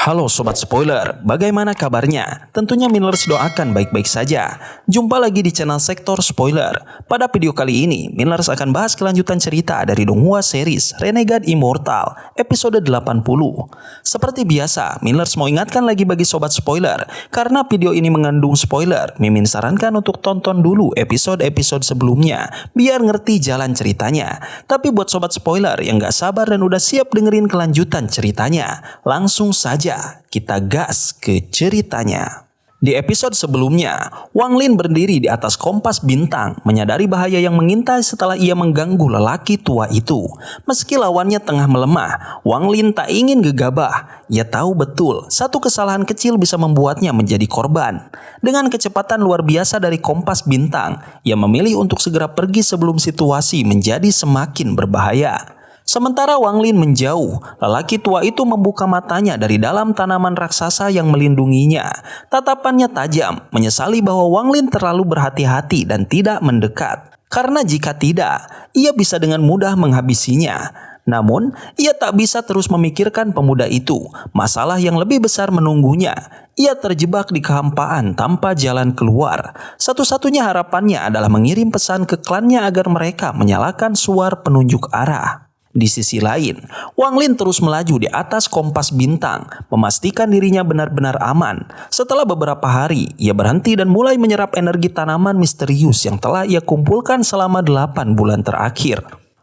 Halo Sobat Spoiler, bagaimana kabarnya? Tentunya Minlers doakan baik-baik saja. Jumpa lagi di channel Sektor Spoiler. Pada video kali ini, Minlers akan bahas kelanjutan cerita dari Donghua series Renegade Immortal episode 80. Seperti biasa, Minlers mau ingatkan lagi bagi Sobat Spoiler, karena video ini mengandung spoiler, Mimin sarankan untuk tonton dulu episode-episode sebelumnya, biar ngerti jalan ceritanya. Tapi buat Sobat Spoiler yang gak sabar dan udah siap dengerin kelanjutan ceritanya, langsung saja kita gas ke ceritanya. Di episode sebelumnya, Wang Lin berdiri di atas kompas bintang, menyadari bahaya yang mengintai setelah ia mengganggu lelaki tua itu. Meski lawannya tengah melemah, Wang Lin tak ingin gegabah. Ia tahu betul, satu kesalahan kecil bisa membuatnya menjadi korban. Dengan kecepatan luar biasa dari kompas bintang, ia memilih untuk segera pergi sebelum situasi menjadi semakin berbahaya. Sementara Wang Lin menjauh, lelaki tua itu membuka matanya dari dalam tanaman raksasa yang melindunginya. Tatapannya tajam, menyesali bahwa Wang Lin terlalu berhati-hati dan tidak mendekat. Karena jika tidak, ia bisa dengan mudah menghabisinya. Namun, ia tak bisa terus memikirkan pemuda itu. Masalah yang lebih besar menunggunya. Ia terjebak di kehampaan tanpa jalan keluar. Satu-satunya harapannya adalah mengirim pesan ke klannya agar mereka menyalakan suar penunjuk arah. Di sisi lain, Wang Lin terus melaju di atas kompas bintang, memastikan dirinya benar-benar aman. Setelah beberapa hari, ia berhenti dan mulai menyerap energi tanaman misterius yang telah ia kumpulkan selama 8 bulan terakhir.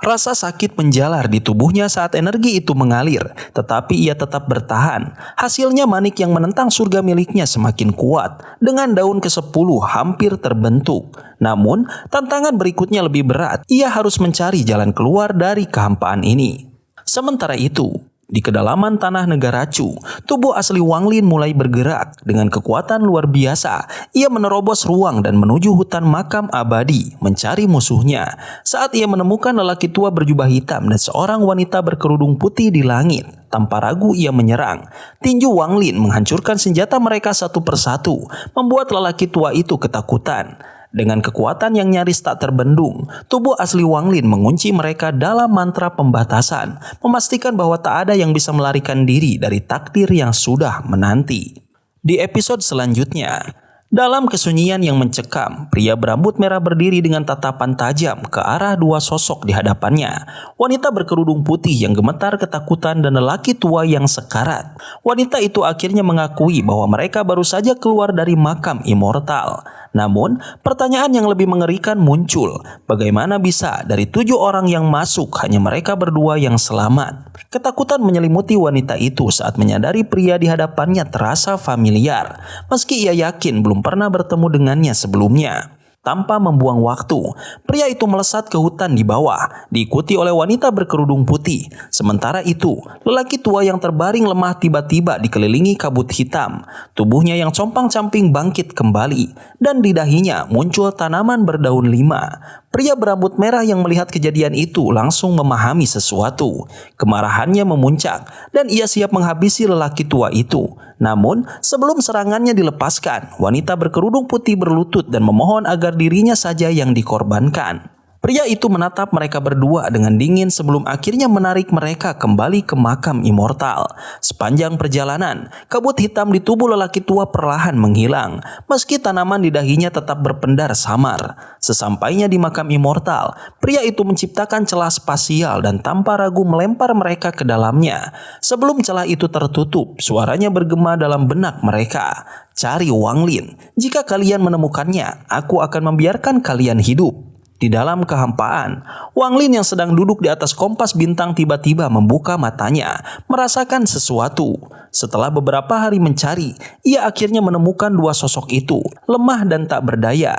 Rasa sakit menjalar di tubuhnya saat energi itu mengalir, tetapi ia tetap bertahan. Hasilnya manik yang menentang surga miliknya semakin kuat, dengan daun ke-10 hampir terbentuk. Namun, tantangan berikutnya lebih berat. Ia harus mencari jalan keluar dari kehampaan ini. Sementara itu, di kedalaman tanah negara Chu, tubuh asli Wang Lin mulai bergerak. Dengan kekuatan luar biasa, ia menerobos ruang dan menuju hutan makam abadi, mencari musuhnya. Saat ia menemukan lelaki tua berjubah hitam dan seorang wanita berkerudung putih di langit, tanpa ragu ia menyerang. Tinju Wang Lin menghancurkan senjata mereka satu persatu, membuat lelaki tua itu ketakutan. Dengan kekuatan yang nyaris tak terbendung, tubuh asli Wang Lin mengunci mereka dalam mantra pembatasan, memastikan bahwa tak ada yang bisa melarikan diri dari takdir yang sudah menanti. Di episode selanjutnya, dalam kesunyian yang mencekam, pria berambut merah berdiri dengan tatapan tajam ke arah dua sosok di hadapannya. Wanita berkerudung putih yang gemetar ketakutan dan lelaki tua yang sekarat. Wanita itu akhirnya mengakui bahwa mereka baru saja keluar dari makam immortal. Namun, pertanyaan yang lebih mengerikan muncul. Bagaimana bisa dari 7 orang yang masuk hanya mereka berdua yang selamat? Ketakutan menyelimuti wanita itu saat menyadari pria di hadapannya terasa familiar. Meski ia yakin belum pernah bertemu dengannya sebelumnya. Tanpa membuang waktu, pria itu melesat ke hutan di bawah, diikuti oleh wanita berkerudung putih. Sementara itu, lelaki tua yang terbaring lemah tiba-tiba dikelilingi kabut hitam. Tubuhnya yang compang-camping bangkit kembali, dan di dahinya muncul tanaman berdaun 5. Pria berambut merah yang melihat kejadian itu langsung memahami sesuatu. Kemarahannya memuncak, dan ia siap menghabisi lelaki tua itu. Namun, sebelum serangannya dilepaskan, wanita berkerudung putih berlutut dan memohon agar dirinya saja yang dikorbankan. Pria itu menatap mereka berdua dengan dingin sebelum akhirnya menarik mereka kembali ke makam immortal. Sepanjang perjalanan, kabut hitam di tubuh lelaki tua perlahan menghilang, meski tanaman di dahinya tetap berpendar samar. Sesampainya di makam immortal, pria itu menciptakan celah spasial dan tanpa ragu melempar mereka ke dalamnya. Sebelum celah itu tertutup, suaranya bergema dalam benak mereka. Cari Wang Lin, jika kalian menemukannya, aku akan membiarkan kalian hidup. Di dalam kehampaan, Wang Lin yang sedang duduk di atas kompas bintang tiba-tiba membuka matanya, merasakan sesuatu. Setelah beberapa hari mencari, ia akhirnya menemukan dua sosok itu, lemah dan tak berdaya.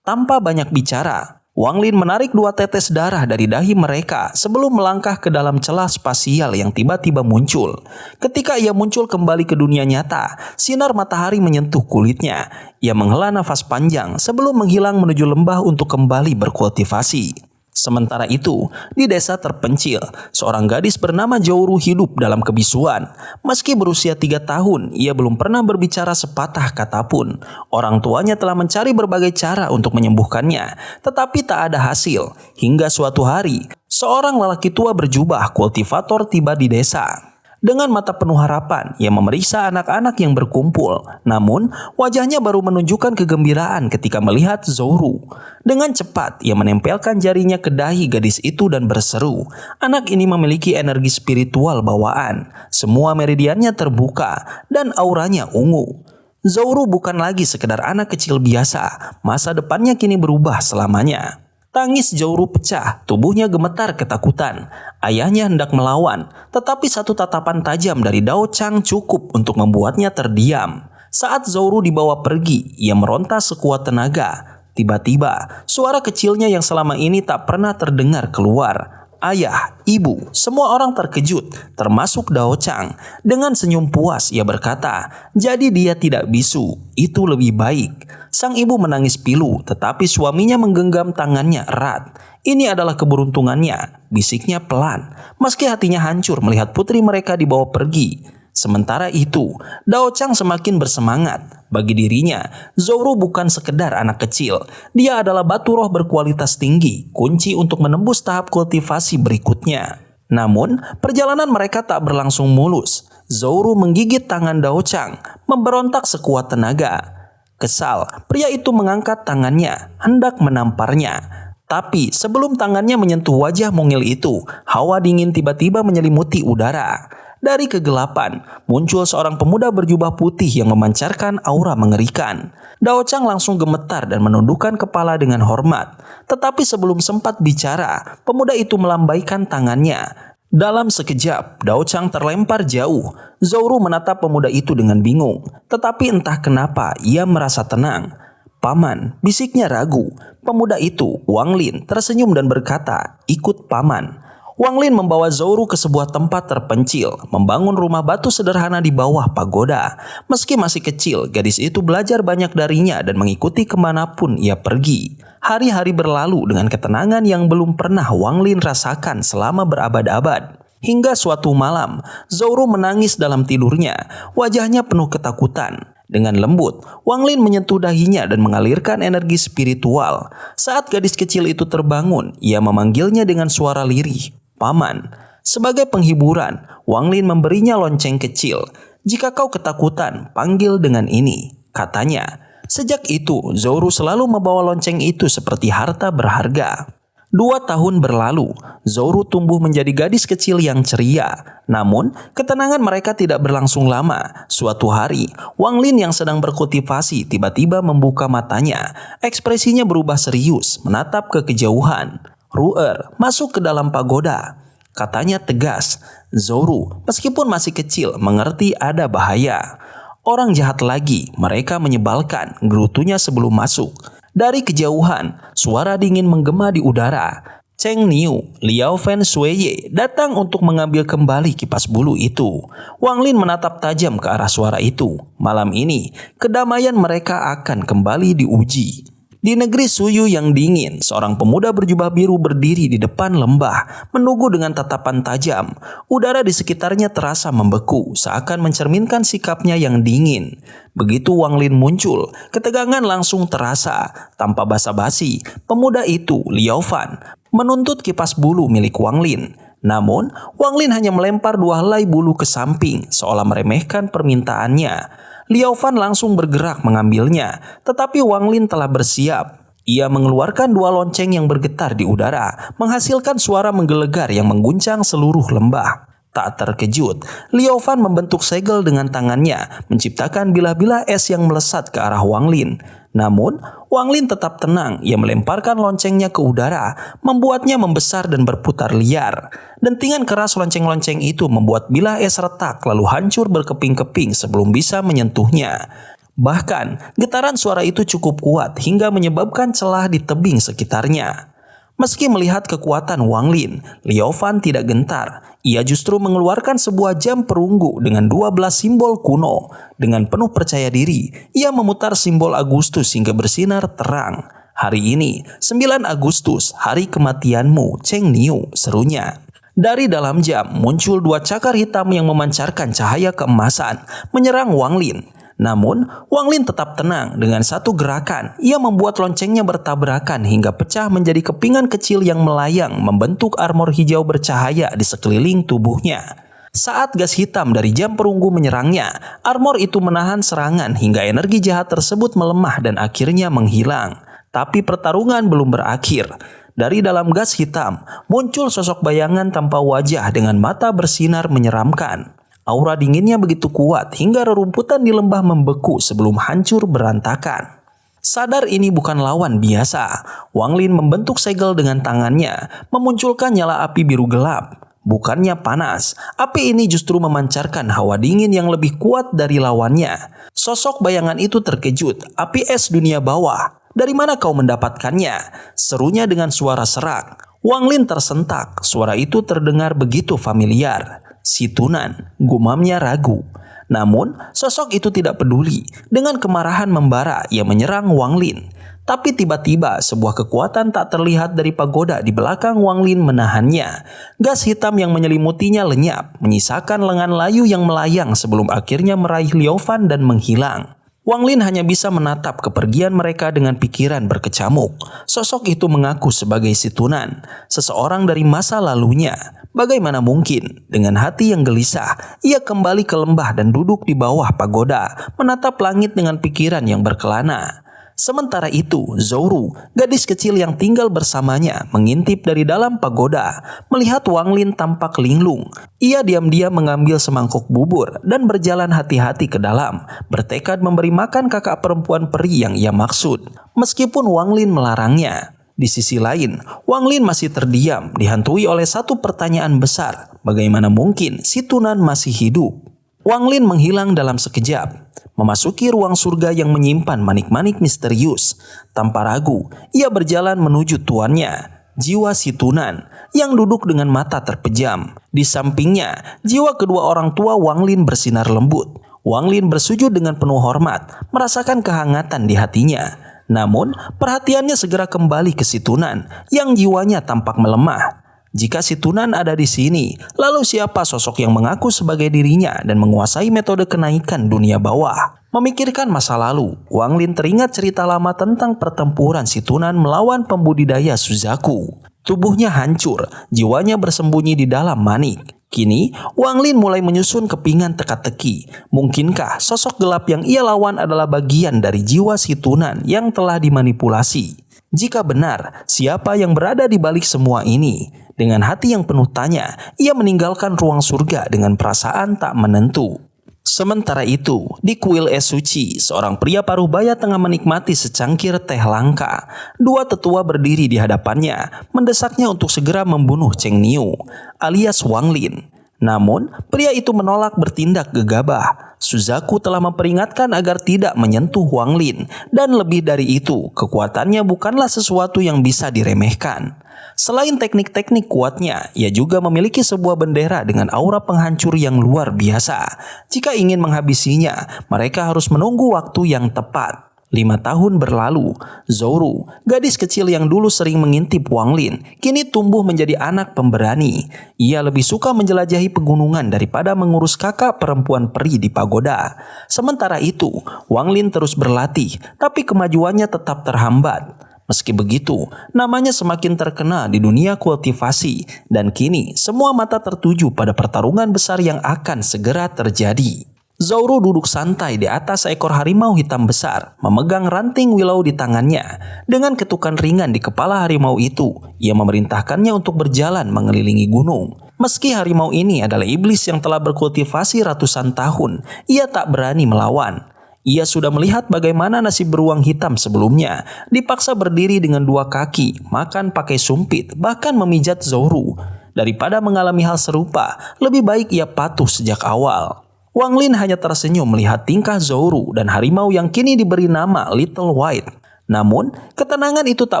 Tanpa banyak bicara, Wang Lin menarik 2 tetes darah dari dahi mereka sebelum melangkah ke dalam celah spasial yang tiba-tiba muncul. Ketika ia muncul kembali ke dunia nyata, sinar matahari menyentuh kulitnya. Ia menghela nafas panjang sebelum menghilang menuju lembah untuk kembali berkultivasi. Sementara itu, di desa terpencil, seorang gadis bernama Jouru hidup dalam kebisuan. Meski berusia 3 tahun, ia belum pernah berbicara sepatah kata pun. Orang tuanya telah mencari berbagai cara untuk menyembuhkannya, tetapi tak ada hasil. Hingga suatu hari, seorang lelaki tua berjubah kultivator tiba di desa. Dengan mata penuh harapan, ia memeriksa anak-anak yang berkumpul. Namun, wajahnya baru menunjukkan kegembiraan ketika melihat Zouru. Dengan cepat, ia menempelkan jarinya ke dahi gadis itu dan berseru. Anak ini memiliki energi spiritual bawaan. Semua meridiannya terbuka dan auranya ungu. Zouru bukan lagi sekedar anak kecil biasa. Masa depannya kini berubah selamanya. Tangis Zouru pecah, tubuhnya gemetar ketakutan. Ayahnya hendak melawan, tetapi satu tatapan tajam dari Dao Chang cukup untuk membuatnya terdiam. Saat Zouru dibawa pergi, ia meronta sekuat tenaga. Tiba-tiba, suara kecilnya yang selama ini tak pernah terdengar keluar. Ayah, ibu, semua orang terkejut, termasuk Dao Chang. Dengan senyum puas, ia berkata, "Jadi dia tidak bisu, itu lebih baik." Sang ibu menangis pilu, tetapi suaminya menggenggam tangannya erat. "Ini adalah keberuntungannya," bisiknya pelan, meski hatinya hancur melihat putri mereka dibawa pergi. Sementara itu, Dao Chang semakin bersemangat. Bagi dirinya, Zouru bukan sekedar anak kecil. Dia adalah batu roh berkualitas tinggi, kunci untuk menembus tahap kultivasi berikutnya. Namun, perjalanan mereka tak berlangsung mulus. Zouru menggigit tangan Dao Chang, memberontak sekuat tenaga. Kesal, pria itu mengangkat tangannya, hendak menamparnya. Tapi sebelum tangannya menyentuh wajah mungil itu, hawa dingin tiba-tiba menyelimuti udara. Dari kegelapan, muncul seorang pemuda berjubah putih yang memancarkan aura mengerikan. Dao Chang langsung gemetar dan menundukkan kepala dengan hormat. Tetapi sebelum sempat bicara, pemuda itu melambaikan tangannya. Dalam sekejap, Dao Chang terlempar jauh. Zouru menatap pemuda itu dengan bingung. Tetapi entah kenapa, ia merasa tenang. "Paman," bisiknya ragu. Pemuda itu, Wang Lin, tersenyum dan berkata, "Ikut paman." Wang Lin membawa Zouru ke sebuah tempat terpencil, membangun rumah batu sederhana di bawah pagoda. Meski masih kecil, gadis itu belajar banyak darinya dan mengikuti kemanapun ia pergi. Hari-hari berlalu dengan ketenangan yang belum pernah Wang Lin rasakan selama berabad-abad. Hingga suatu malam, Zouru menangis dalam tidurnya, wajahnya penuh ketakutan. Dengan lembut, Wang Lin menyentuh dahinya dan mengalirkan energi spiritual. Saat gadis kecil itu terbangun, ia memanggilnya dengan suara lirih, "Paman." Sebagai penghiburan, Wang Lin memberinya lonceng kecil. "Jika kau ketakutan, panggil dengan ini," katanya. Sejak itu, Zouru selalu membawa lonceng itu seperti harta berharga. 2 tahun berlalu, Zouru tumbuh menjadi gadis kecil yang ceria. Namun, ketenangan mereka tidak berlangsung lama. Suatu hari, Wang Lin yang sedang berkultivasi tiba-tiba membuka matanya. Ekspresinya berubah serius, menatap ke kejauhan. "Ru'er, masuk ke dalam pagoda," katanya tegas. Zouru, meskipun masih kecil, mengerti ada bahaya. "Orang jahat lagi, mereka menyebalkan," gerutunya sebelum masuk. Dari kejauhan, suara dingin menggema di udara. Cheng Niu, Liao Fen Sueye datang untuk mengambil kembali kipas bulu itu. Wang Lin menatap tajam ke arah suara itu. Malam ini, kedamaian mereka akan kembali diuji. Di negeri Suyu yang dingin, seorang pemuda berjubah biru berdiri di depan lembah, menunggu dengan tatapan tajam. Udara di sekitarnya terasa membeku, seakan mencerminkan sikapnya yang dingin. Begitu Wang Lin muncul, ketegangan langsung terasa. Tanpa basa-basi, pemuda itu, Liao Fan, menuntut kipas bulu milik Wang Lin. Namun, Wang Lin hanya melempar 2 helai bulu ke samping, seolah meremehkan permintaannya. Liao Fan langsung bergerak mengambilnya, tetapi Wang Lin telah bersiap. Ia mengeluarkan 2 lonceng yang bergetar di udara, menghasilkan suara menggelegar yang mengguncang seluruh lembah. Tak terkejut, Liao Fan membentuk segel dengan tangannya, menciptakan bilah-bilah es yang melesat ke arah Wang Lin. Namun, Wang Lin tetap tenang. Ia melemparkan loncengnya ke udara, membuatnya membesar dan berputar liar. Dentingan keras lonceng-lonceng itu membuat bilah es retak lalu hancur berkeping-keping sebelum bisa menyentuhnya. Bahkan, getaran suara itu cukup kuat hingga menyebabkan celah di tebing sekitarnya. Meski melihat kekuatan Wang Lin, Liao Fan tidak gentar. Ia justru mengeluarkan sebuah jam perunggu dengan 12 simbol kuno. Dengan penuh percaya diri, ia memutar simbol Agustus hingga bersinar terang. "Hari ini, 9 Agustus, hari kematianmu, Cheng Niu," serunya. Dari dalam jam, muncul 2 cakar hitam yang memancarkan cahaya keemasan, menyerang Wang Lin. Namun, Wang Lin tetap tenang. Dengan satu gerakan, ia membuat loncengnya bertabrakan hingga pecah menjadi kepingan kecil yang melayang membentuk armor hijau bercahaya di sekeliling tubuhnya. Saat gas hitam dari jam perunggu menyerangnya, armor itu menahan serangan hingga energi jahat tersebut melemah dan akhirnya menghilang. Tapi pertarungan belum berakhir. Dari dalam gas hitam, muncul sosok bayangan tanpa wajah dengan mata bersinar menyeramkan. Aura dinginnya begitu kuat hingga rerumputan di lembah membeku sebelum hancur berantakan. Sadar ini bukan lawan biasa, Wang Lin membentuk segel dengan tangannya, memunculkan nyala api biru gelap. Bukannya panas, api ini justru memancarkan hawa dingin yang lebih kuat dari lawannya. Sosok bayangan itu terkejut, api es dunia bawah. Dari mana kau mendapatkannya? Serunya dengan suara serak. Wang Lin tersentak, suara itu terdengar begitu familiar. Situnan, gumamnya ragu. Namun, sosok itu tidak peduli. Dengan kemarahan membara, ia menyerang Wang Lin. Tapi tiba-tiba sebuah kekuatan tak terlihat dari pagoda di belakang Wang Lin menahannya. Gas hitam yang menyelimutinya lenyap, menyisakan lengan layu yang melayang sebelum akhirnya meraih Liu Fan dan menghilang. Wang Lin hanya bisa menatap kepergian mereka dengan pikiran berkecamuk. Sosok itu mengaku sebagai Situnan, seseorang dari masa lalunya. Bagaimana mungkin? Dengan hati yang gelisah, ia kembali ke lembah dan duduk di bawah pagoda, menatap langit dengan pikiran yang berkelana. Sementara itu, Zouru, gadis kecil yang tinggal bersamanya, mengintip dari dalam pagoda. Melihat Wang Lin tampak linglung, ia diam-diam mengambil semangkuk bubur dan berjalan hati-hati ke dalam, bertekad memberi makan kakak perempuan peri yang ia maksud. Meskipun Wang Lin melarangnya. Di sisi lain, Wang Lin masih terdiam, dihantui oleh satu pertanyaan besar. Bagaimana mungkin Situnan masih hidup? Wang Lin menghilang dalam sekejap, memasuki ruang surga yang menyimpan manik-manik misterius. Tanpa ragu, ia berjalan menuju tuannya, jiwa Situnan, yang duduk dengan mata terpejam. Di sampingnya, jiwa kedua orang tua Wang Lin bersinar lembut. Wang Lin bersujud dengan penuh hormat, merasakan kehangatan di hatinya. Namun, perhatiannya segera kembali ke Situnan, yang jiwanya tampak melemah. Jika Situnan ada di sini, lalu siapa sosok yang mengaku sebagai dirinya dan menguasai metode kenaikan dunia bawah? Memikirkan masa lalu, Wang Lin teringat cerita lama tentang pertempuran Situnan melawan pembudidaya Suzaku. Tubuhnya hancur, jiwanya bersembunyi di dalam manik. Kini, Wang Lin mulai menyusun kepingan teka-teki. Mungkinkah sosok gelap yang ia lawan adalah bagian dari jiwa Situnan yang telah dimanipulasi? Jika benar, siapa yang berada di balik semua ini? Dengan hati yang penuh tanya, ia meninggalkan ruang surga dengan perasaan tak menentu. Sementara itu, di kuil es suci, seorang pria paruh-baya tengah menikmati secangkir teh langka. Dua tetua berdiri di hadapannya, mendesaknya untuk segera membunuh Cheng Niu, alias Wang Lin. Namun, pria itu menolak bertindak gegabah. Suzaku telah memperingatkan agar tidak menyentuh Wang Lin, dan lebih dari itu, kekuatannya bukanlah sesuatu yang bisa diremehkan. Selain teknik-teknik kuatnya, ia juga memiliki sebuah bendera dengan aura penghancur yang luar biasa. Jika ingin menghabisinya, mereka harus menunggu waktu yang tepat. 5 tahun berlalu, Zouru, gadis kecil yang dulu sering mengintip Wang Lin, kini tumbuh menjadi anak pemberani. Ia lebih suka menjelajahi pegunungan daripada mengurus kakak perempuan peri di pagoda. Sementara itu, Wang Lin terus berlatih, tapi kemajuannya tetap terhambat. Meski begitu, namanya semakin terkenal di dunia kultivasi, dan kini semua mata tertuju pada pertarungan besar yang akan segera terjadi. Zouru duduk santai di atas seekor harimau hitam besar, memegang ranting willow di tangannya. Dengan ketukan ringan di kepala harimau itu, ia memerintahkannya untuk berjalan mengelilingi gunung. Meski harimau ini adalah iblis yang telah berkultivasi ratusan tahun, ia tak berani melawan. Ia sudah melihat bagaimana nasib beruang hitam sebelumnya, dipaksa berdiri dengan 2 kaki, makan pakai sumpit, bahkan memijat Zouru. Daripada mengalami hal serupa, lebih baik ia patuh sejak awal. Wang Lin hanya tersenyum melihat tingkah Zouru dan harimau yang kini diberi nama Little White. Namun, ketenangan itu tak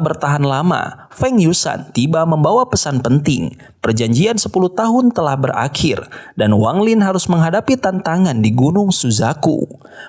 bertahan lama. Feng Yusan tiba membawa pesan penting. Perjanjian 10 tahun telah berakhir dan Wang Lin harus menghadapi tantangan di Gunung Suzaku.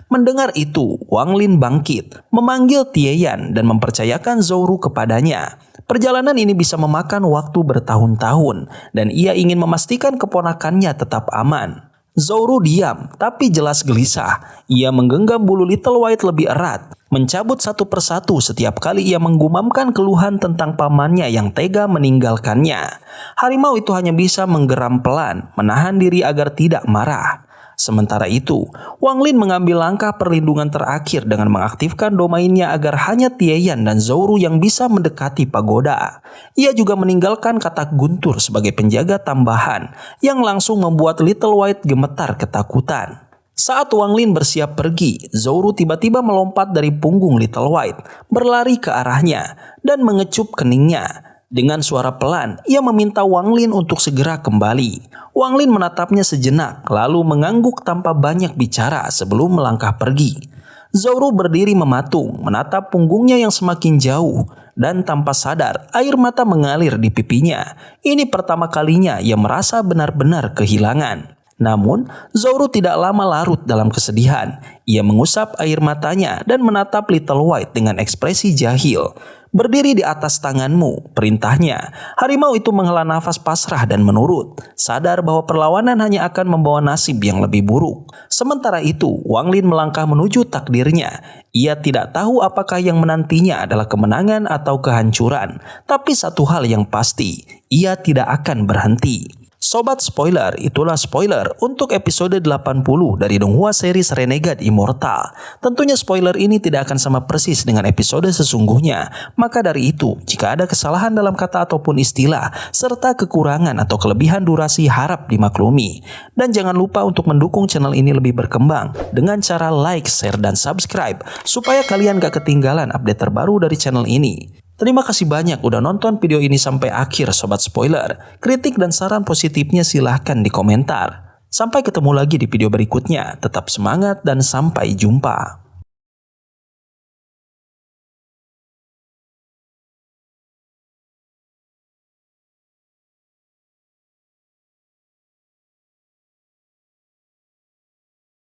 Mendengar itu, Wang Lin bangkit, memanggil Tieyan dan mempercayakan Zouru kepadanya. Perjalanan ini bisa memakan waktu bertahun-tahun dan ia ingin memastikan keponakannya tetap aman. Zouru diam, tapi jelas gelisah. Ia menggenggam bulu Little White lebih erat. mencabut satu persatu setiap kali ia menggumamkan keluhan tentang pamannya yang tega meninggalkannya. Harimau itu hanya bisa menggeram pelan, menahan diri agar tidak marah. Sementara itu, Wang Lin mengambil langkah perlindungan terakhir dengan mengaktifkan domainnya agar hanya Tian dan Zouru yang bisa mendekati pagoda. Ia juga meninggalkan katak guntur sebagai penjaga tambahan yang langsung membuat Little White gemetar ketakutan. Saat Wang Lin bersiap pergi, Zouru tiba-tiba melompat dari punggung Little White, berlari ke arahnya, dan mengecup keningnya. Dengan suara pelan, ia meminta Wang Lin untuk segera kembali. Wang Lin menatapnya sejenak, lalu mengangguk tanpa banyak bicara sebelum melangkah pergi. Zouru berdiri mematung, menatap punggungnya yang semakin jauh, dan tanpa sadar, air mata mengalir di pipinya. Ini pertama kalinya ia merasa benar-benar kehilangan. Namun, Zouru tidak lama larut dalam kesedihan. Ia mengusap air matanya dan menatap Little White dengan ekspresi jahil. "Berdiri di atas tanganmu," perintahnya. Harimau itu menghela nafas pasrah dan menurut, sadar bahwa perlawanan hanya akan membawa nasib yang lebih buruk. Sementara itu, Wang Lin melangkah menuju takdirnya. Ia tidak tahu apakah yang menantinya adalah kemenangan atau kehancuran. Tapi satu hal yang pasti, ia tidak akan berhenti. Sobat spoiler, itulah spoiler untuk episode 80 dari Donghua series Renegade Immortal. Tentunya spoiler ini tidak akan sama persis dengan episode sesungguhnya. Maka dari itu, jika ada kesalahan dalam kata ataupun istilah, serta kekurangan atau kelebihan durasi harap dimaklumi. Dan jangan lupa untuk mendukung channel ini lebih berkembang dengan cara like, share, dan subscribe supaya kalian gak ketinggalan update terbaru dari channel ini. Terima kasih banyak udah nonton video ini sampai akhir Sobat Spoiler. Kritik dan saran positifnya silahkan di komentar. Sampai ketemu lagi di video berikutnya. Tetap semangat dan sampai jumpa.